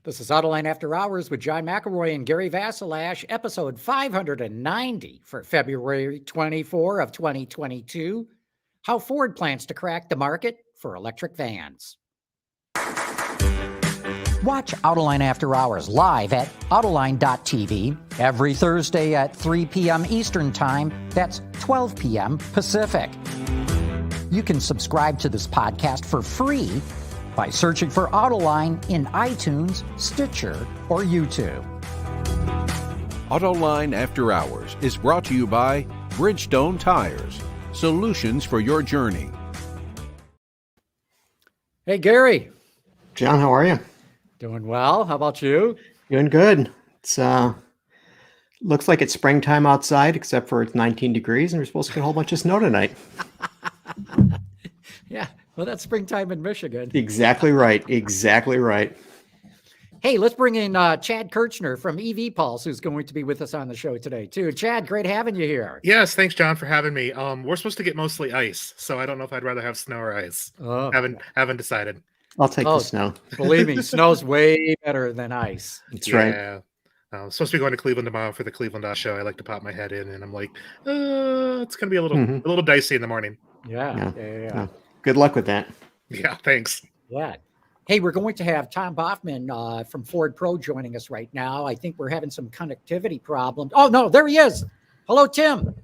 This is Autoline After Hours with John McElroy and Gary Vasilash, episode 590 for February 24 of 2022. How Ford plans to crack the market for electric vans. Watch Autoline After Hours live at Autoline.tv every Thursday at 3 p.m. Eastern Time. That's 12 p.m. Pacific. You can subscribe to this podcast for free by searching for Autoline in iTunes, Stitcher, or YouTube. Autoline After Hours is brought to you by Bridgestone Tires, solutions for your journey. Hey, Gary. John, how are you? Doing well. How about you? Doing good. It's looks like it's springtime outside, except for it's 19 degrees, and we're supposed to get a whole bunch of snow tonight. Yeah, well, that's springtime in Michigan. Exactly right. Exactly right. Hey, let's bring in Chad Kirchner from EV Pulse, who's going to be with us on the show today, too. Chad, great having you here. Yes, thanks, John, for having me. We're supposed to get mostly ice, so I don't know if I'd rather have snow or ice. Oh. Haven't decided. I'll take the snow. Believe me, snow's way better than ice. That's right. I'm supposed to be going to Cleveland tomorrow for the Cleveland show. I like to pop my head in, and I'm like, it's going to be a little dicey in the morning. Yeah. Good luck with that. Yeah, thanks. Yeah. Hey, we're going to have Tom Baughman from Ford Pro joining us right now. I think we're having some connectivity problems. Oh, no, there he is. Hello, Tim.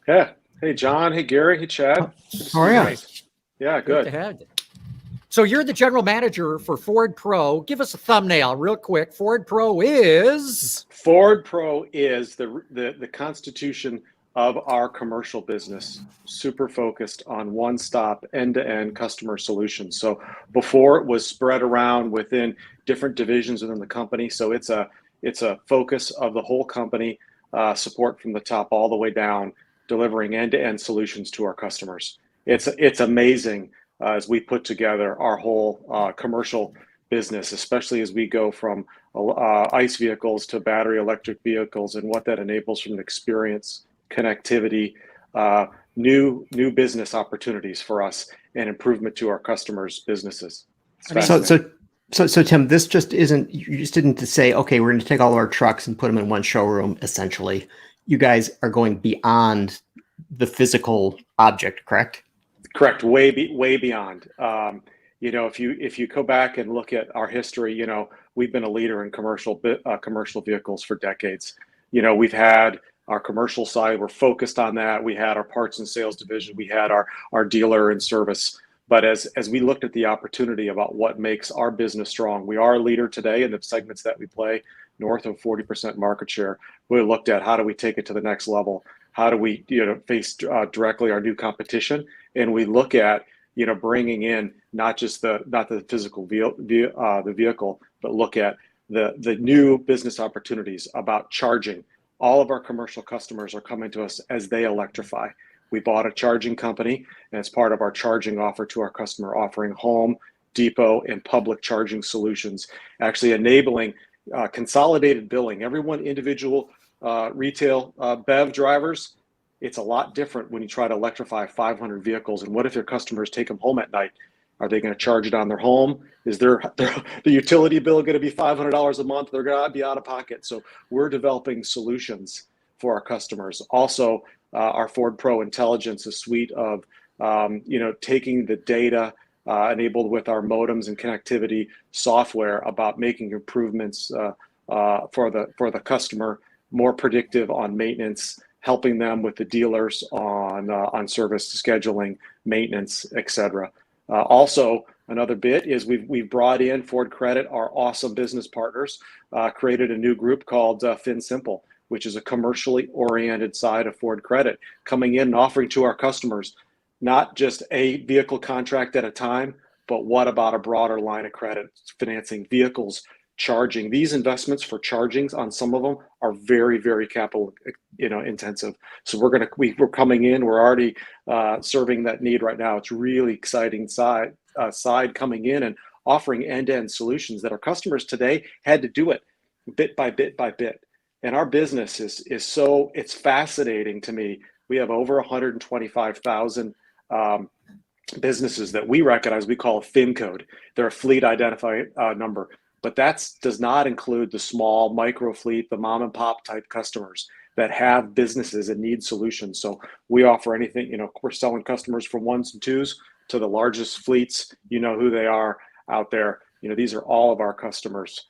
Yeah. Hey, John. Hey, Gary. Hey, Chad. How are you? Yeah, good. To have you. So you're the general manager for Ford Pro. Give us a thumbnail real quick. Ford Pro is the constitution of our commercial business, super focused on one-stop, end-to-end customer solutions. So before it was spread around within different divisions within the company. So it's a focus of the whole company, support from the top all the way down, delivering end-to-end solutions to our customers. It's amazing as we put together our whole commercial business, especially as we go from ICE vehicles to battery electric vehicles and what that enables from an experience, connectivity, new business opportunities for us, and improvement to our customers' businesses. So Tim, this just isn't. You just didn't say, okay, we're going to take all of our trucks and put them in one showroom. Essentially, you guys are going beyond the physical object, correct? Correct. Way beyond. If you go back and look at our history, we've been a leader in commercial vehicles for decades. We've had our commercial side, we're focused on that. We had our parts and sales division. We had our dealer and service. But as we looked at the opportunity about what makes our business strong, we are a leader today in the segments that we play, north of 40% market share. We looked at how do we take it to the next level? How do we face directly our new competition? And we look at bringing in not the physical the vehicle, but look at the new business opportunities about charging. All of our commercial customers are coming to us as they electrify. We bought a charging company, and it's part of our charging offer to our customer, offering home, depot, and public charging solutions, actually enabling consolidated billing. Everyone individual retail BEV drivers, it's a lot different when you try to electrify 500 vehicles. And what if your customers take them home at night? Are they going to charge it on their home? Is the utility bill going to be $500 a month? They're going to be out of pocket. So we're developing solutions for our customers. Also, our Ford Pro Intelligence, a suite of taking the data enabled with our modems and connectivity software about making improvements for the customer, more predictive on maintenance, helping them with the dealers on service scheduling, maintenance, etc. Also, another bit is we've brought in Ford Credit, our awesome business partners, created a new group called FinSimple, which is a commercially oriented side of Ford Credit, coming in and offering to our customers not just a vehicle contract at a time, but what about a broader line of credit, financing vehicles, charging. These investments for chargings on some of them are very, very capital intensive. So we're coming in, we're already serving that need right now. It's really exciting side coming in and offering end-to-end solutions that our customers today had to do it bit by bit by bit. And our business is so, it's fascinating to me. We have over 125,000 businesses that we recognize, we call a FIN code. They're a fleet identifier number, but that does not include the small micro fleet, the mom and pop type customers that have businesses and need solutions. So we offer anything, we're selling customers from ones and twos to the largest fleets, who they are out there. These are all of our customers,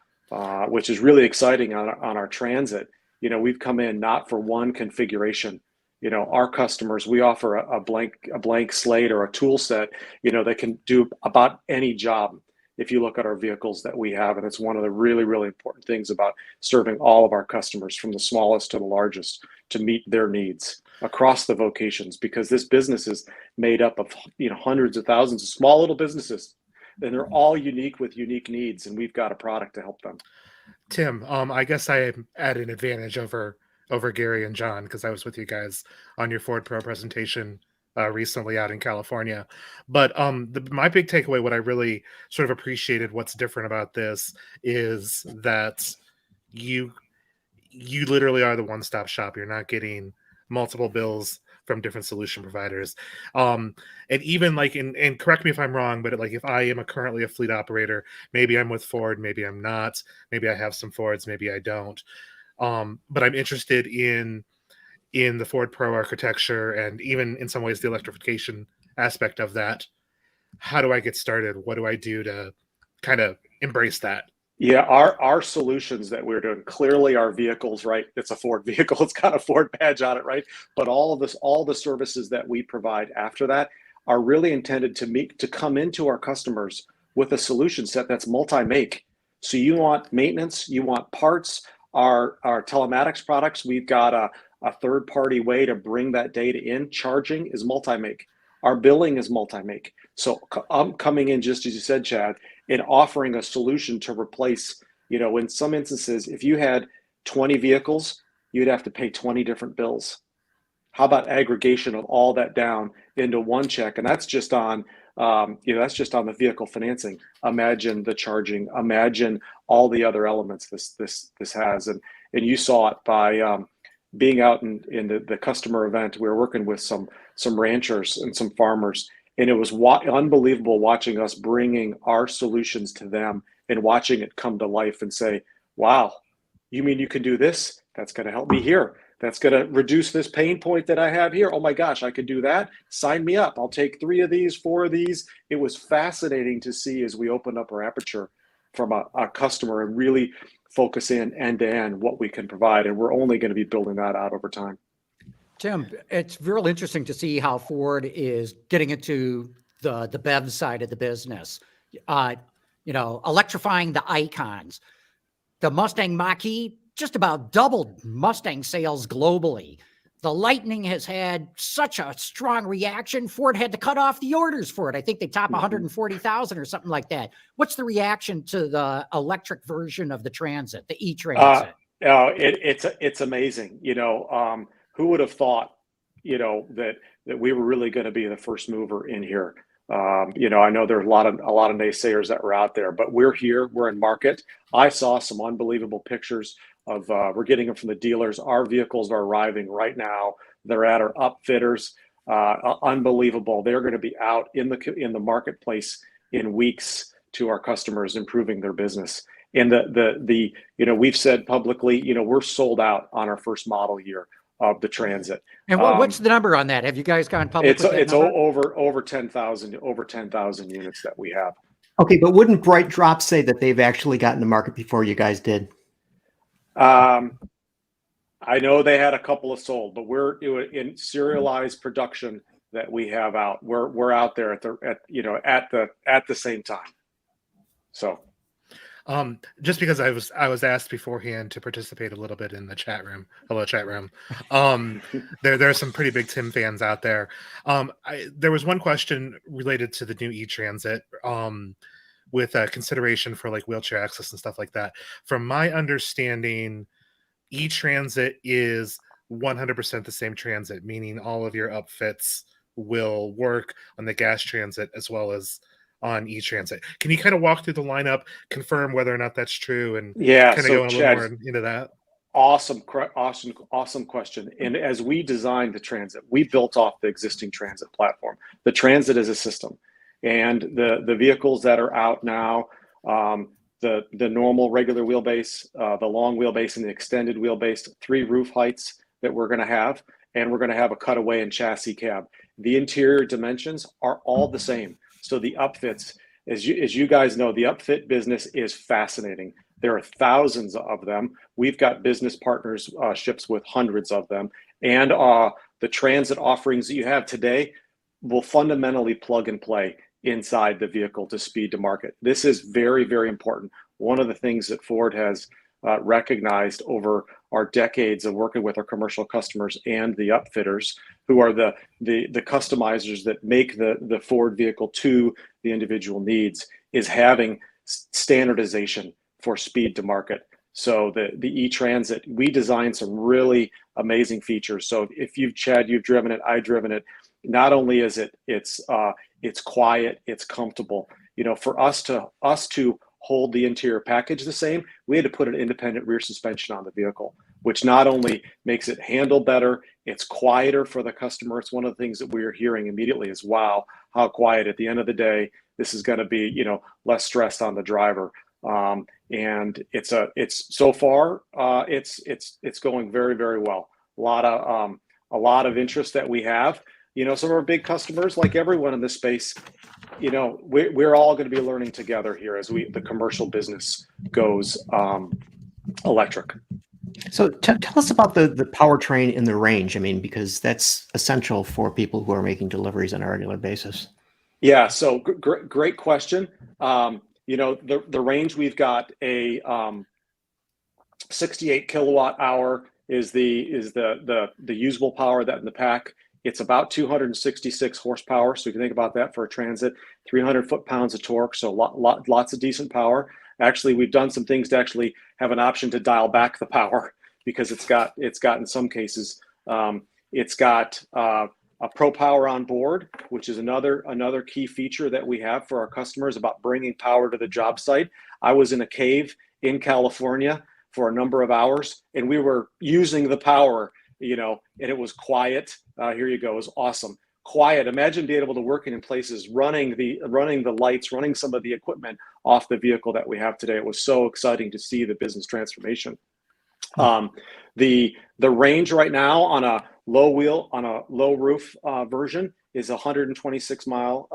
which is really exciting on our transit. We've come in not for one configuration. Our customers, we offer a blank slate or a tool set, that can do about any job. If you look at our vehicles that we have, and it's one of the really, really important things about serving all of our customers from the smallest to the largest to meet their needs across the vocations, because this business is made up of, hundreds of thousands of small little businesses, and they're all unique with unique needs, and we've got a product to help them. Tim, I guess I am at an advantage over Gary and John because I was with you guys on your Ford Pro presentation recently out in California. But my big takeaway, what I really sort of appreciated, what's different about this is that you literally are the one-stop shop. You're not getting multiple bills from different solution providers. And even like, and correct me if I'm wrong, but like if I am currently a fleet operator, maybe I'm with Ford, maybe I'm not, maybe I have some Fords, maybe I don't. But I'm interested in the Ford Pro architecture and even in some ways the electrification aspect of that. How do I get started? What do I do to kind of embrace that? Yeah, our solutions that we're doing, clearly our vehicles, right? It's a Ford vehicle, it's got a Ford badge on it, right? But all the services that we provide after that are really intended to come into our customers with a solution set that's multi-make. So you want maintenance, you want parts, our telematics products, we've got a third-party way to bring that data in. Charging is multi-make. Our billing is multi-make. So I'm coming in, just as you said, Chad, in offering a solution to replace, in some instances, if you had 20 vehicles, you'd have to pay 20 different bills. How about aggregation of all that down into one check? And that's just on, the vehicle financing. Imagine the charging. Imagine all the other elements this has. And you saw it by being out in the customer event. We were working with some ranchers and some farmers, and it was unbelievable watching us bringing our solutions to them and watching it come to life and say, wow, you mean you can do this? That's going to help me here. That's going to reduce this pain point that I have here. Oh my gosh, I could do that. Sign me up. I'll take 3 of these, 4 of these. It was fascinating to see as we opened up our aperture from a customer and really focus in end to end what we can provide. And we're only going to be building that out over time. Tim, it's real interesting to see how Ford is getting into the BEV side of the business. Electrifying the icons. The Mustang Mach-E just about doubled Mustang sales globally. The Lightning has had such a strong reaction. Ford had to cut off the orders for it. I think they top 140,000 or something like that. What's the reaction to the electric version of the Transit, the e-Transit? It's amazing. Who would have thought, that we were really going to be the first mover in here? I know there are a lot of naysayers that were out there, but we're here. We're in market. I saw some unbelievable pictures of we're getting them from the dealers. Our vehicles are arriving right now. They're at our upfitters. Unbelievable. They're going to be out in the marketplace in weeks to our customers, improving their business. And we've said publicly, we're sold out on our first model year of the Transit. And what's the number on that? Have you guys gone public? It's over 10,000 units that we have. Okay, but wouldn't Bright Drop say that they've actually gotten to market before you guys did? I know they had a couple of sold, but we're in serialized production that we have out. We're out there at the same time. So. Just because I was asked beforehand to participate a little bit in the chat room. Hello, chat room. There are some pretty big Tim fans out there. There was one question related to the new e-Transit with consideration for like wheelchair access and stuff like that. From my understanding, e-Transit is 100% the same Transit, meaning all of your upfits will work on the gas Transit as well as on e-Transit. Can you kind of walk through the lineup, confirm whether or not that's true, and kind of go in a little more into that? Awesome question. And as we designed the Transit, we built off the existing Transit platform. The Transit is a system, and the vehicles that are out now, the normal regular wheelbase, the long wheelbase, and the extended wheelbase, 3 roof heights that we're going to have, and we're going to have a cutaway and chassis cab. The interior dimensions are all the same. So the upfits, as you guys know, the upfit business is fascinating. There are thousands of them. We've got business partnerships with hundreds of them. And the transit offerings that you have today will fundamentally plug and play inside the vehicle to speed to market. This is very, very important. One of the things that Ford has recognized over our decades of working with our commercial customers and the upfitters, who are the customizers that make the Ford vehicle to the individual needs, is having standardization for speed to market. So the E-Transit, we designed some really amazing features. So if you've driven it, I've driven it. Not only is it's quiet, it's comfortable. You know, for us to hold the interior package the same, we had to put an independent rear suspension on the vehicle, which not only makes it handle better, it's quieter for the customer. It's one of the things that we're hearing immediately is, wow, how quiet. At the end of the day, this is going to be, you know, less stress on the driver. And it's so far it's going very, very well. A lot of interest that we have. You know, some of our big customers, like everyone in this space, you know, we're all going to be learning together here as the commercial business goes electric. So tell us about the powertrain and the range. I mean, because that's essential for people who are making deliveries on a regular basis. Yeah. So great question. You know, the range, we've got a 68 kilowatt hour is the usable power that in the pack. It's about 266 horsepower. So you can think about that for a Transit, 300 foot-pounds of torque. So lots of decent power. Actually, we've done some things to actually have an option to dial back the power, because it's got in some cases, it's got a Pro Power on board, which is another key feature that we have for our customers about bringing power to the job site. I was in a cave in California for a number of hours, and we were using the power, you know, and it was quiet. Here you go. It was awesome. Quiet. Imagine being able to work in places, running the lights, running some of the equipment off the vehicle that we have today. It was so exciting to see the business transformation. The range right now on a low roof version is 126 mile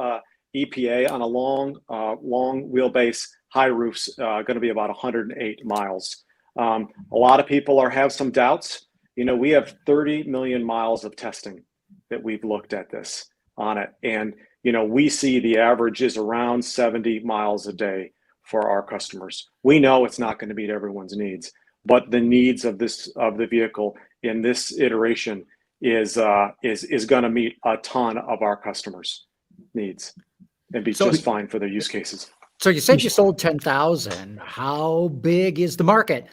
EPA. On a long wheelbase high roofs, going to be about 108 miles. A lot of people have some doubts. You know, we have 30 million miles of testing that we've looked at this on it. And, you know, we see the average is around 70 miles a day for our customers. We know it's not going to meet everyone's needs, but the needs of the vehicle in this iteration is going to meet a ton of our customers' needs and be just fine for their use cases. So you said you sold 10,000. How big is the market?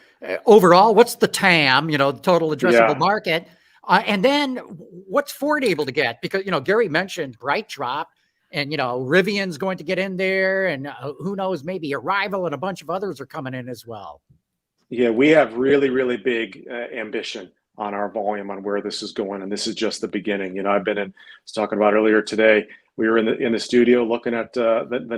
Overall, what's the TAM, you know, the total addressable market? And then what's Ford able to get? Because, you know, Gary mentioned BrightDrop, and, you know, Rivian's going to get in there, and who knows, maybe Arrival and a bunch of others are coming in as well. Yeah, we have really, really big ambition on our volume on where this is going. And this is just the beginning. You know, I was talking about earlier today, we were in the studio looking at the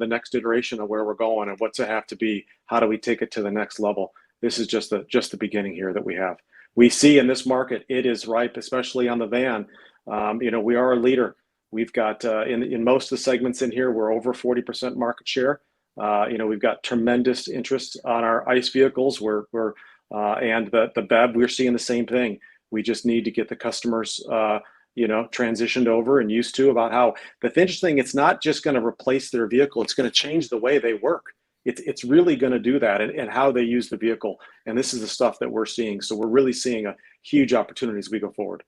next iteration of where we're going and what's it have to be. How do we take it to the next level? This is just the beginning here that we have. We see in this market, it is ripe, especially on the van. You know, we are a leader. We've got in most of the segments in here, we're over 40% market share. You know, we've got tremendous interest on our ICE vehicles. And the BEV, we're seeing the same thing. We just need to get the customers, you know, transitioned over and used to about how. But the interesting thing, it's not just going to replace their vehicle. It's going to change the way they work. It's really going to do that and how they use the vehicle. And this is the stuff that we're seeing. So we're really seeing a huge opportunity as we go forward.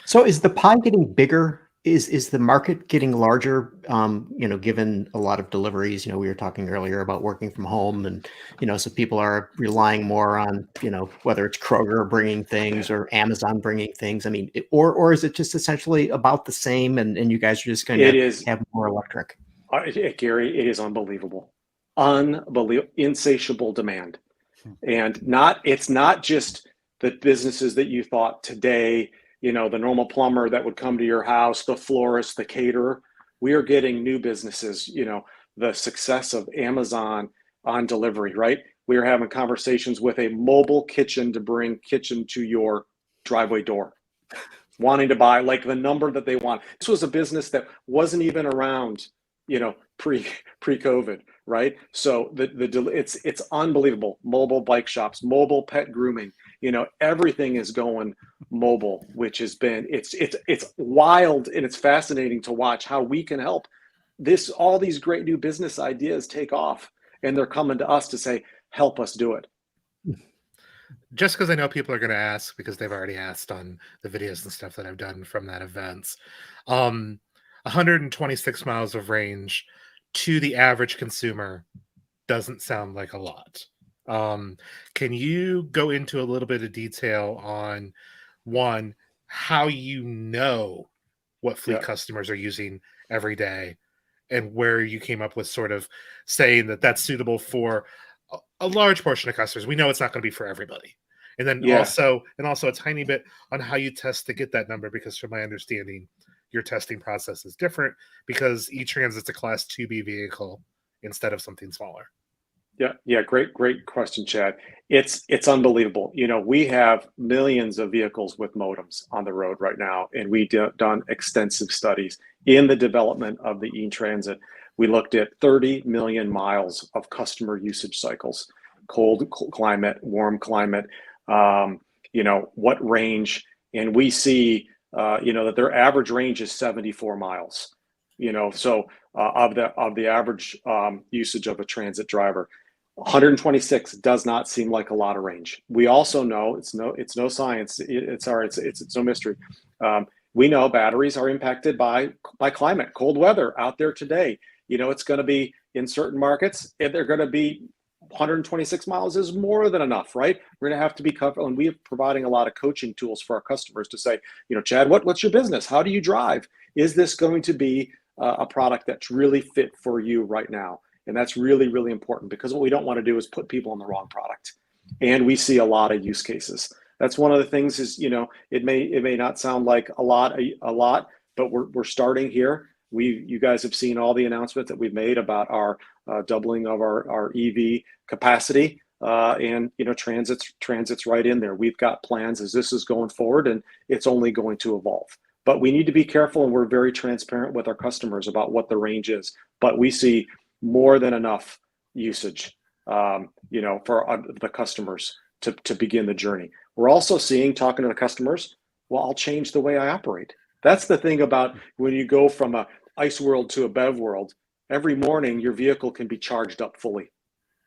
So is the pie getting bigger? Is the market getting larger? You know, given a lot of deliveries, you know, we were talking earlier about working from home, and, you know, so people are relying more on, you know, whether it's Kroger bringing things or Amazon bringing things. I mean, or is it just essentially about the same, and you guys are just going to have more electric? Gary, it is unbelievable. Insatiable demand. And it's not just the businesses that you thought today, you know, the normal plumber that would come to your house, the florist, the caterer. We are getting new businesses. You know, the success of Amazon on delivery, right? We were having conversations with a mobile kitchen to bring kitchen to your driveway door, wanting to buy like the number that they want. This was a business that wasn't even around, pre-COVID, right? So it's unbelievable. Mobile bike shops, mobile pet grooming, everything is going mobile, which has been it's wild, and it's fascinating to watch how we can help all these great new business ideas take off, and they're coming to us to say, help us do it. Just because I know people are going to ask, because they've already asked on the videos and stuff that I've done from that event. 126 miles of range to the average consumer doesn't sound like a lot. Can you go into a little bit of detail on, one, how what fleet customers are using every day, and where you came up with sort of saying that that's suitable for a large portion of customers? We know it's not going to be for everybody. And then also a tiny bit on how you test to get that number, because from my understanding, your testing process is different because E-Transit's a Class 2B vehicle instead of something smaller. Yeah. Great question, Chad. It's unbelievable. We have millions of vehicles with modems on the road right now, and we've done extensive studies in the development of the E-Transit. We looked at 30 million miles of customer usage cycles, cold climate, warm climate, what range, and we see, that their average range is 74 miles. So of the average usage of a transit driver, 126 does not seem like a lot of range. We also know it's no science. It's no mystery. We know batteries are impacted by climate, cold weather out there today. It's going to be in certain markets, and they're going to be 126 miles is more than enough, right? We're going to have to be careful, and we're providing a lot of coaching tools for our customers to say, Chad, what's your business? How do you drive? Is this going to be a product that's really fit for you right now? And that's really, really important, because what we don't want to do is put people on the wrong product. And we see a lot of use cases. That's one of the things is, it may not sound like a lot, but we're starting here. You guys have seen all the announcements that we've made about our doubling of our EV capacity, and transit's right in there. We've got plans as this is going forward, and it's only going to evolve. But we need to be careful, and we're very transparent with our customers about what the range is. But we see more than enough usage, for the customers to begin the journey. We're also seeing, talking to the customers, well, I'll change the way I operate. That's the thing about when you go from a ICE world to a BEV world, every morning your vehicle can be charged up fully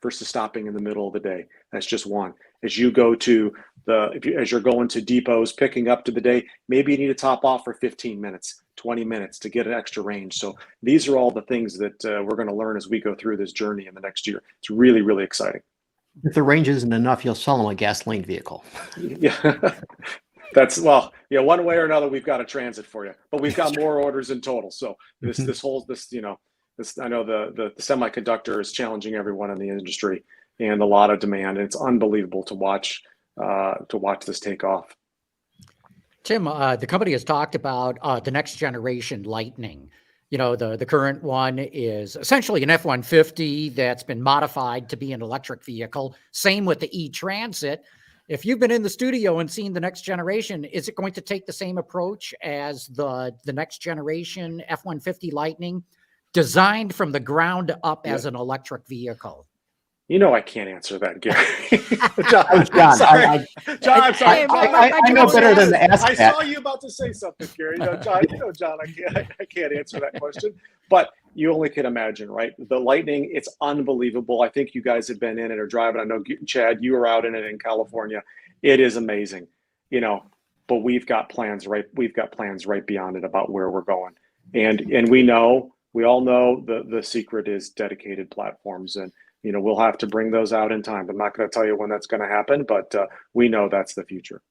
versus stopping in the middle of the day. That's just one. As you go to as you're going to depots, picking up to the day, maybe you need to top off for 15 minutes, 20 minutes to get an extra range. So these are all the things that we're going to learn as we go through this journey in the next year. It's really, really exciting. If the range isn't enough, you'll sell them a gasoline vehicle. Yeah. One way or another, we've got a transit for you, but we've got more orders in total. So I know the semiconductor is challenging everyone in the industry, and a lot of demand. And it's unbelievable to watch this take off. Tim, the company has talked about the next generation Lightning. The current one is essentially an F-150 that's been modified to be an electric vehicle. Same with the E-Transit. If you've been in the studio and seen the next generation, is it going to take the same approach as the next generation F-150 Lightning, designed from the ground up as an electric vehicle? I can't answer that, Gary. John, I'm sorry. I know better than to ask I that. saw you about to say something, Gary. John, I can't answer that question. But you only can imagine, right? The Lightning, it's unbelievable. I think you guys have been in it or driving. I know, Chad, you were out in it in California. It is amazing, but we've got plans, right? We've got plans right beyond it about where we're going. And we all know the secret is dedicated platforms, and we'll have to bring those out in time. I'm not going to tell you when that's going to happen, but we know that's the future.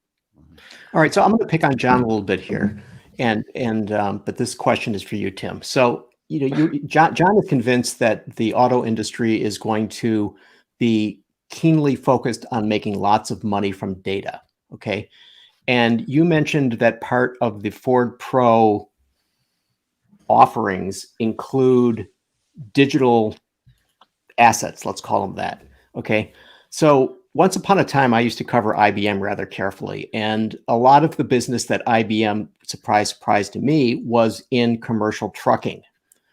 All right, so I'm going to pick on John a little bit here, but this question is for you, Tim. So John is convinced that the auto industry is going to be keenly focused on making lots of money from data. Okay, and you mentioned that part of the Ford Pro offerings include digital assets, let's call them that. Okay. So once upon a time, I used to cover IBM rather carefully. And a lot of the business that IBM, surprise to me, was in commercial trucking.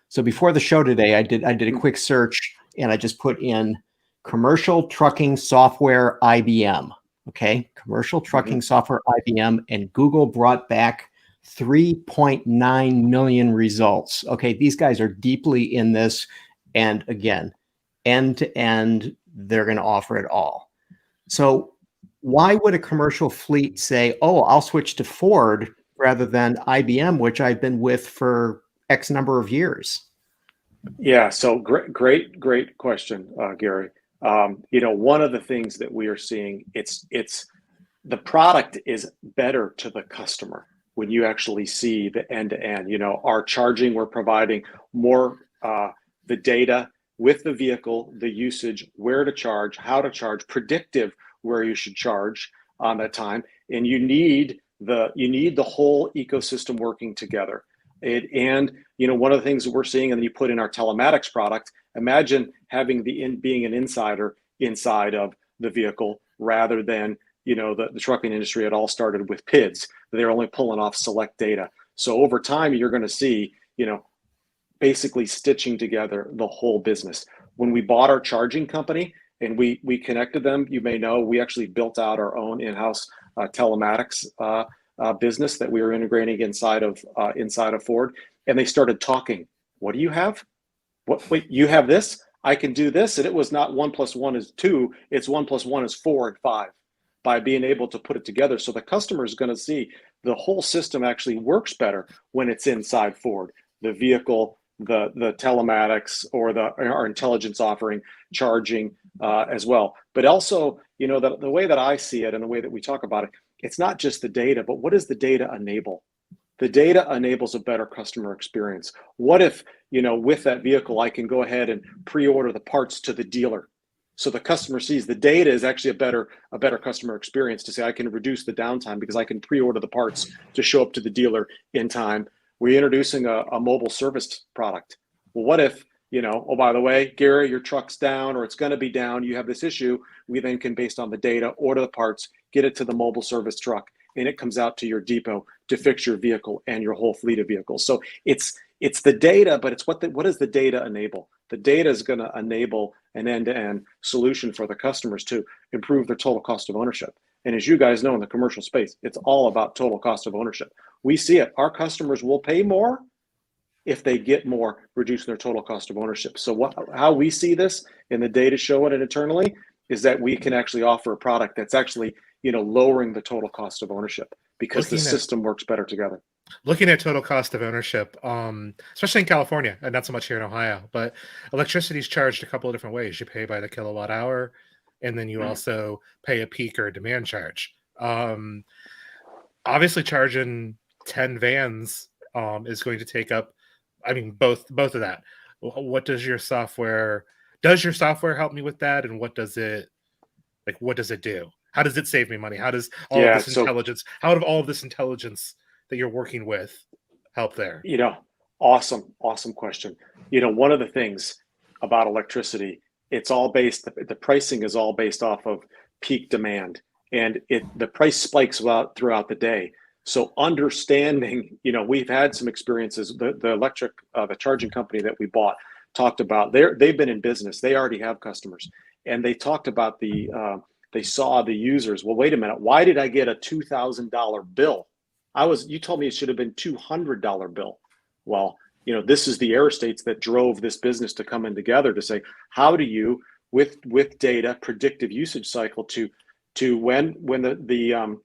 So before the show today, I did a quick search and I just put in commercial trucking software IBM. Okay. Commercial trucking software IBM, and Google brought back 3.9 million results. Okay. These guys are deeply in this. And again, end to end, they're going to offer it all. So why would a commercial fleet say, oh, I'll switch to Ford rather than IBM, which I've been with for X number of years? Yeah, so great question, Gary. One of the things that we are seeing, it's the product is better to the customer when you actually see the end to end. Our charging, we're providing more the data with the vehicle, the usage, where to charge, how to charge, predictive where you should charge on that time, and you need the whole ecosystem working together. One of the things that we're seeing, and then you put in our telematics product. Imagine having being an insider inside of the vehicle rather than the trucking industry had all started with PIDs. They're only pulling off select data. So over time, you're going to see basically stitching together the whole business. When we bought our charging company and we connected them, you may know we actually built out our own in-house telematics business that we were integrating inside of Ford, and they started talking. What do you have? Wait, you have this? I can do this, and it was not 1 + 1 is 2. It's 1 + 1 is 4 and 5. By being able to put it together, so the customer is going to see the whole system actually works better when it's inside Ford. The vehicle, the telematics, or our intelligence offering, charging as well. But also, the way that I see it and the way that we talk about it, it's not just the data, but what does the data enable? The data enables a better customer experience. What if, with that vehicle, I can go ahead and pre-order the parts to the dealer? So the customer sees the data is actually a better customer experience to say, I can reduce the downtime because I can pre-order the parts to show up to the dealer in time. We're introducing a mobile service product. Well, what if, oh, by the way, Gary, your truck's down or it's going to be down. You have this issue. We then can, based on the data, order the parts, get it to the mobile service truck, and it comes out to your depot to fix your vehicle and your whole fleet of vehicles. So it's the data, but it's what does the data enable? The data is going to enable an end-to-end solution for the customers to improve their total cost of ownership. And as you guys know, in the commercial space, it's all about total cost of ownership. We see it. Our customers will pay more if they get more, reducing their total cost of ownership. So how we see this, and the data showing it internally, is that we can actually offer a product that's actually lowering the total cost of ownership because the system works better together. Looking at total cost of ownership, especially in California, and not so much here in Ohio, but electricity is charged a couple of different ways. You pay by the kilowatt hour, and then you also pay a peak or a demand charge. Obviously, charging 10 vans is going to take up, both of that. What does your software help me with that, and what does it do? How does it save me money? How does all of this intelligence, how do all of this intelligence that you're working with help there? Awesome question. One of the things about electricity, the pricing is all based off of peak demand, and the price spikes throughout the day. So understanding, we've had some experiences. The charging company that we bought talked about they've been in business. They already have customers, and they talked about they saw the users. Well, wait a minute. Why did I get a $2,000 bill? You told me it should have been $200 bill. Well, this is the error states that drove this business to come in together to say, how do you, with data, predictive usage cycle to when the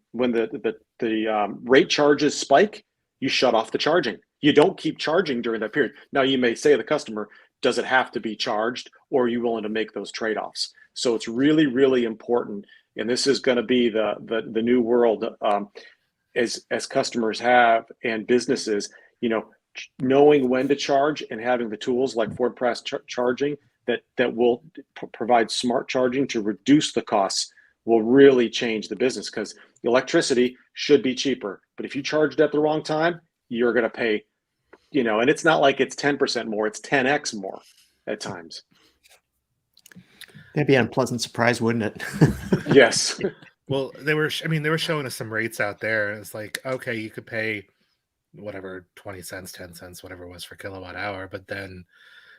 rate charges spike, you shut off the charging. You don't keep charging during that period. Now, you may say to the customer, does it have to be charged, or are you willing to make those trade-offs? So it's really, really important, and this is going to be the new world as customers have and businesses, knowing when to charge and having the tools like Ford Press charging that will provide smart charging to reduce the costs will really change the business, because electricity should be cheaper, but if you charged at the wrong time, you're going to pay, and it's not like it's 10% more, it's 10x more at times. That'd be an unpleasant surprise, wouldn't it? Yes. Well, they were showing us some rates out there. It's like, okay, you could pay whatever 20 cents, 10 cents, whatever it was for kilowatt hour, but then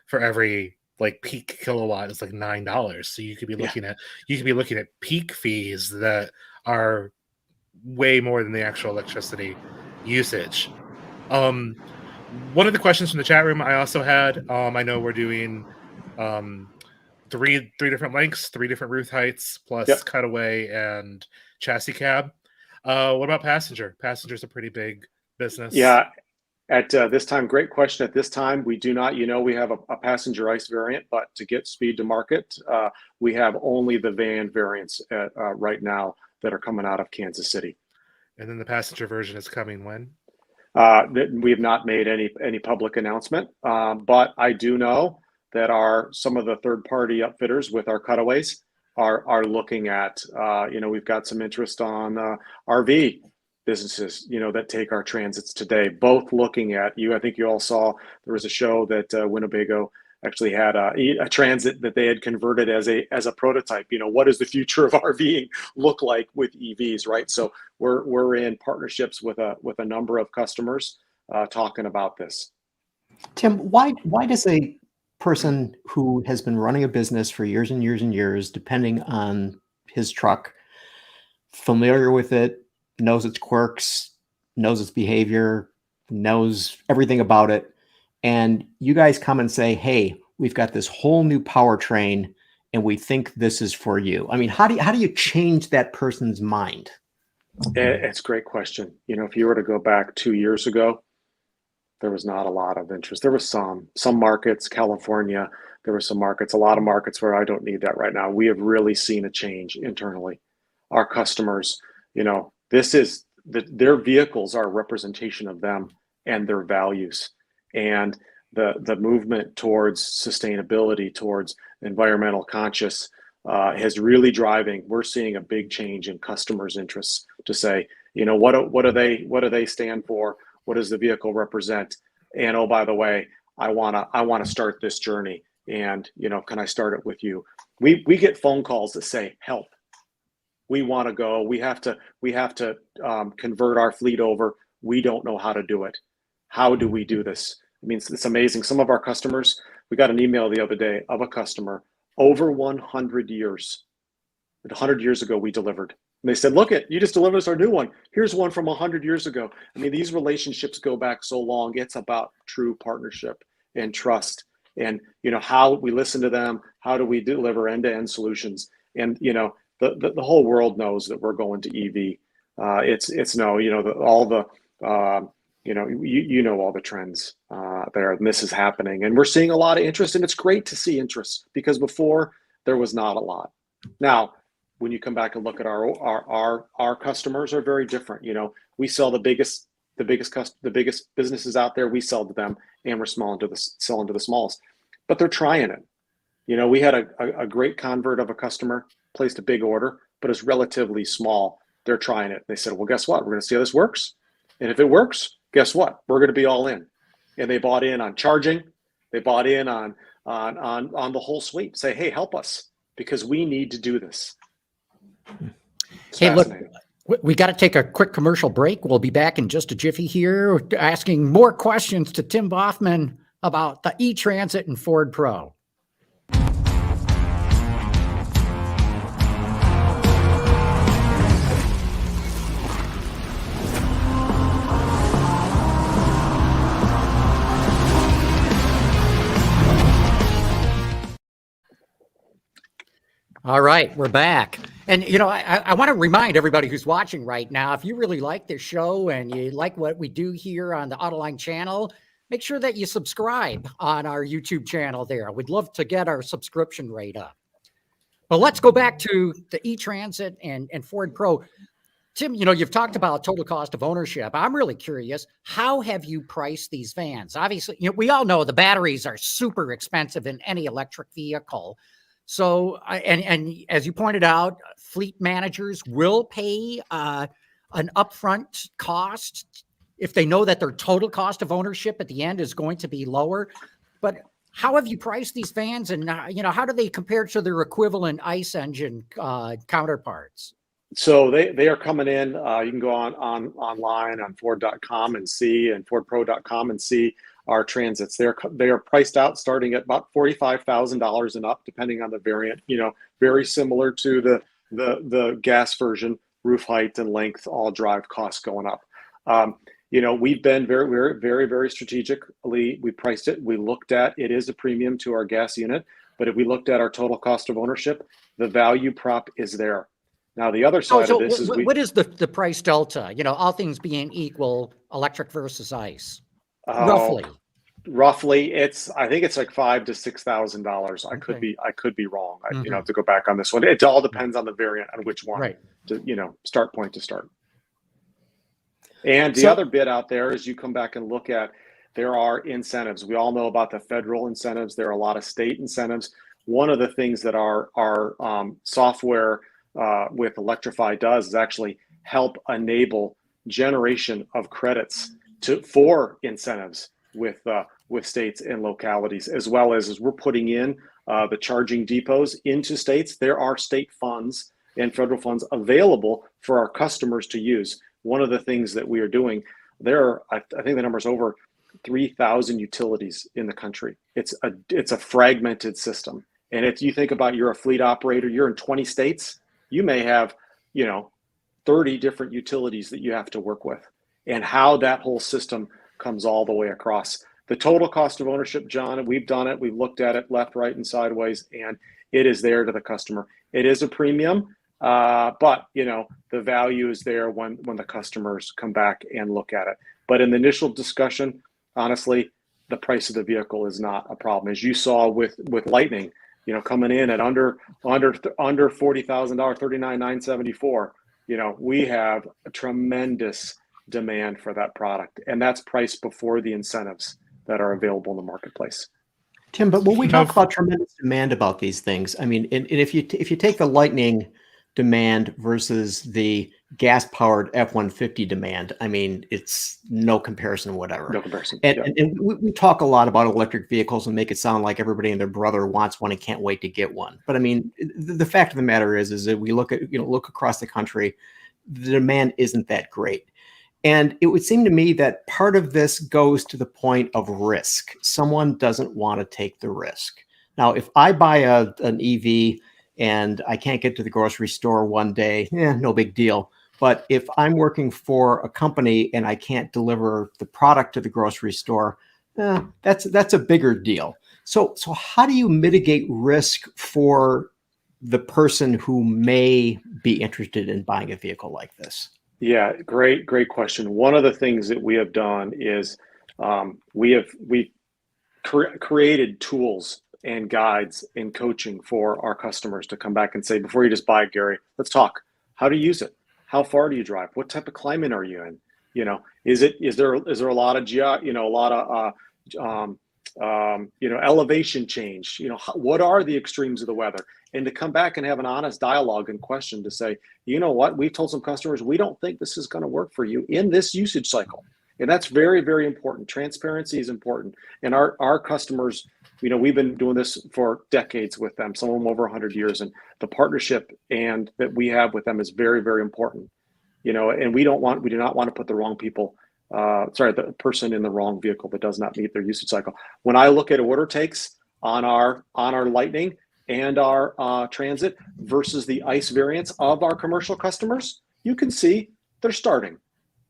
for every like peak kilowatt is like $9. So you could be looking at peak fees that are way more than the actual electricity usage. One of the questions from the chat room I also had, I know we're doing three different lengths, 3 different roof heights, plus cutaway and chassis cab. What about passenger? Passenger's a pretty big business. Yeah. At this time, great question. At this time, we do not, we have a passenger ICE variant, but to get speed to market, we have only the van variants right now that are coming out of Kansas City. And then the passenger version is coming when? We have not made any public announcement, but I do know that some of the third-party upfitters with our cutaways are looking at, we've got some interest on RV businesses, that take our transits today, both looking at I think you all saw there was a show that Winnebago actually had a transit that they had converted as a prototype. What does the future of RVing look like with EVs, right? So we're in partnerships with a number of customers talking about this. Tim, why does a person who has been running a business for years and years and years, depending on his truck, familiar with it, knows its quirks, knows its behavior, knows everything about it, and you guys come and say, hey, we've got this whole new powertrain and we think this is for you? I mean, how do you change that person's mind? It's a great question. If you were to go back 2 years ago, there was not a lot of interest. There was some markets, California, there were some markets, a lot of markets where I don't need that right now. We have really seen a change internally. Our customers, their vehicles are a representation of them and their values, and the movement towards sustainability, towards environmental conscious, is really driving. We're seeing a big change in customers' interests to say, what do they stand for? What does the vehicle represent? And oh, by the way, I wanna start this journey, and can I start it with you? We get phone calls that say, help. We want to go. We have to convert our fleet over. We don't know how to do it. How do we do this? I mean, it's amazing. Some of our customers, we got an email the other day of a customer over 100 years. 100 years ago, we delivered. And they said, look, you just delivered us our new one. Here's one from 100 years ago. I mean, these relationships go back so long. It's about true partnership and trust. And, how we listen to them. How do we deliver end-to-end solutions? And, the whole world knows that we're going to EV. All the all the trends there, and this is happening, and we're seeing a lot of interest, and it's great to see interest because before there was not a lot. Now, when you come back and look at our customers are very different. We sell the biggest businesses out there. We sell to them, and we're selling to the smallest, but they're trying it. We had a great convert of a customer, placed a big order, but it's relatively small. They're trying it. They said, well, guess what? We're going to see how this works. And if it works, guess what? We're going to be all in. And they bought in on charging. They bought in on the whole suite. Say, hey, help us because we need to do this. Hey, look, we got to take a quick commercial break. We'll be back in just a jiffy here, asking more questions to Tim Baughman about the E-Transit and Ford Pro. All right, we're back. And, I want to remind everybody who's watching right now, if you really like this show and you like what we do here on the Autoline channel, make sure that you subscribe on our YouTube channel there. We'd love to get our subscription rate up. But let's go back to the E-Transit and Ford Pro. Tim, you've talked about total cost of ownership. I'm really curious, how have you priced these vans? Obviously, we all know the batteries are super expensive in any electric vehicle. So, and as you pointed out, fleet managers will pay an upfront cost if they know that their total cost of ownership at the end is going to be lower. But How have you priced these fans, and how do they compare to their equivalent ICE engine counterparts? So they are coming in. You can go online on Ford.com and FordPro.com and see our Transits. They are priced out starting at about $45,000 and up, depending on the variant. Very similar to the gas version. Roof height and length, all drive costs going up. We've been very, very, very, very strategically. We priced it. We looked at it is a premium to our gas unit, but if we looked at our total cost of ownership, the value prop is there. Now, the other side of this is what is the price delta? All things being equal, electric versus ICE, roughly. Roughly, I think it's like $5,000 to $6,000. I could be wrong. I have to go back on this one. It all depends on the variant, on which one. Right. Start point to start. And the other bit out there is you come back and look at, there are incentives. We all know about the federal incentives. There are a lot of state incentives. One of the things that our software with Electrify does is actually help enable generation of credits for incentives with states and localities, as well as we're putting in the charging depots into states. There are state funds and federal funds available for our customers to use. One of the things that we are doing, I think the number is over 3,000 utilities in the country. It's a fragmented system. And if you think about, you're a fleet operator, you're in 20 states, you may have, 30 different utilities that you have to work with, and how that whole system comes all the way across. The total cost of ownership, John, we've done it. We've looked at it left, right, and sideways, and it is there to the customer. It is a premium, but the value is there when the customers come back and look at it. But in the initial discussion, honestly, the price of the vehicle is not a problem. As you saw with Lightning, coming in at under $40,000, $39,974. We have a tremendous demand for that product, and that's priced before the incentives that are available in the marketplace. Tim, but when we talk about tremendous demand about these things, I mean, and if you take the Lightning demand versus the gas-powered F-150 demand, I mean, it's no comparison, whatever. No comparison. And we talk a lot about electric vehicles and make it sound like everybody and their brother wants one and can't wait to get one. But I mean, the fact of the matter is that we look across the country, the demand isn't that great. And it would seem to me that part of this goes to the point of risk. Someone doesn't want to take the risk. Now, if I buy an EV and I can't get to the grocery store one day, no big deal. But if I'm working for a company and I can't deliver the product to the grocery store, that's a bigger deal. So how do you mitigate risk for the person who may be interested in buying a vehicle like this? Yeah, great question. One of the things that we have done is we created tools and guides and coaching for our customers to come back and say, before you just buy it, Gary, let's talk. How to use it? How far do you drive? What type of climate are you in? Is there a lot of elevation change? What are the extremes of the weather? And to come back and have an honest dialogue and question to say, you know what, we've told some customers, we don't think this is going to work for you in this usage cycle. And that's very, very important. Transparency is important. And our customers, we've been doing this for decades with them, some of them over 100 years. And the partnership and that we have with them is very, very important. And we do not want to put the wrong people, the person in the wrong vehicle that does not meet their usage cycle. When I look at order takes on our Lightning and our Transit versus the ICE variants of our commercial customers, you can see they're starting.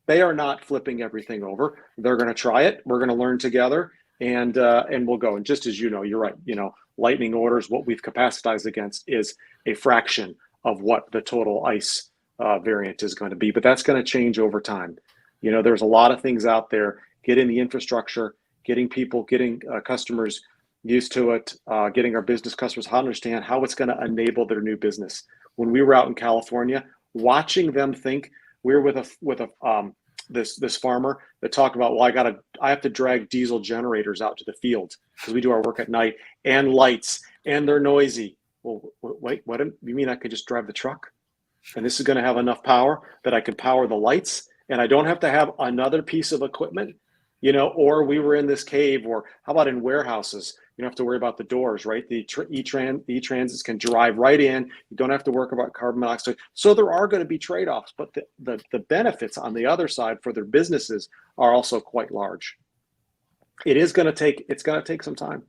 They are not flipping everything over. They're going to try it. We're going to learn together, and we'll go. And just as you're right. Lightning orders, what we've capacitized against is a fraction of what the total ICE variant is going to be. But that's going to change over time. There's a lot of things out there. Getting the infrastructure, getting customers used to it, getting our business customers how to understand how it's going to enable their new business. When we were out in California, watching them think. We were with this farmer that talked about, well, I have to drag diesel generators out to the field because we do our work at night, and lights, and they're noisy. Well, wait, what? You mean I could just drive the truck? And this is going to have enough power that I can power the lights, and I don't have to have another piece of equipment, or we were in this cave, or how about in warehouses? You don't have to worry about the doors, right? The e-transits can drive right in. You don't have to worry about carbon monoxide. So there are going to be trade-offs, but the benefits on the other side for their businesses are also quite large. It's going to take some time.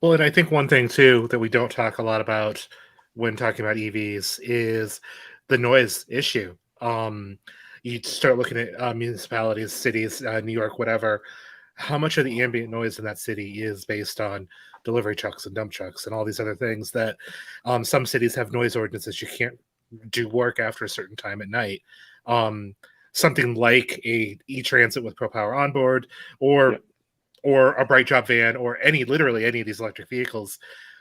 Well, and I think one thing too that we don't talk a lot about when talking about EVs is the noise issue. You start looking at municipalities, cities, New York, whatever. How much of the ambient noise in that city is based on delivery trucks and dump trucks and all these other things that some cities have noise ordinances. You can't do work after a certain time at night. Something like a e-transit with ProPower onboard or a bright job van or literally any of these electric vehicles